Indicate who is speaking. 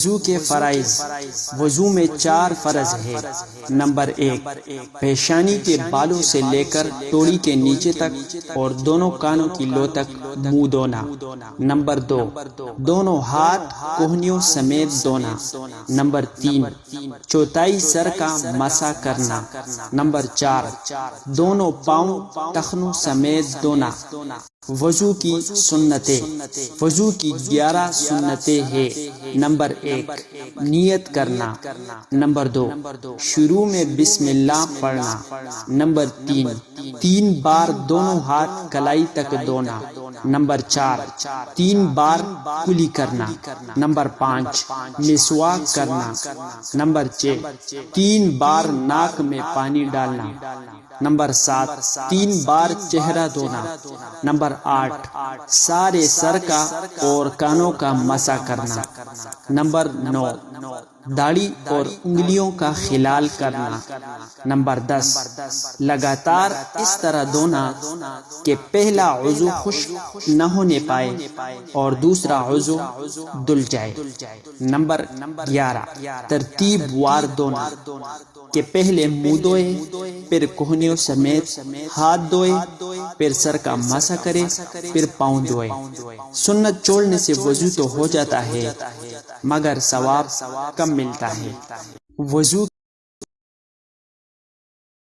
Speaker 1: وضو کے فرائض۔ وضو میں 4 فرض ہے۔ نمبر 1، پیشانی کے بالوں سے لے کر توڑی کے نیچے تک اور دونوں کانوں کی لو تک منہ دھونا۔ نمبر 2، دونوں ہاتھ کوہنیوں سمیت دھونا۔ نمبر 3، چوتھائی سر کا مسح کرنا۔ نمبر 4، دونوں پاؤں ٹخنوں سمیت دھونا۔ وضو کی سنتیں۔ وضو کی 11 سنتیں ہیں۔ نمبر 1، نیت کرنا۔ نمبر 2، شروع میں بسم اللہ پڑھنا۔ نمبر 3 بار دونوں ہاتھ کلائی تک دھونا۔ نمبر 4، 3 بار کلی کرنا۔ نمبر 5، مسواک کرنا۔ نمبر 6، 3 بار ناک میں پانی ڈالنا۔ نمبر 7، 3 بار چہرہ دھونا۔ نمبر 8، سارے سر کا اور کانوں کا مسح کرنا۔ نمبر 9، داڑھی اور انگلیوں کا خلال کرنا۔ نمبر 10، لگاتار اس طرح دھونا کہ پہلا عضو خشک نہ ہونے پائے اور دوسرا عضو دھل جائے۔ نمبر 11، ترتیب وار دھونا کہ پہلے منہ دھوئے، پھر کوہنیوں سمیت ہاتھ دھوئے، پھر سر کا مسح کرے، پھر پاؤں دھوئے۔ سنت چھوڑنے سے وضو تو ہو جاتا ہے مگر ثواب کم ملتا ہے۔ وضو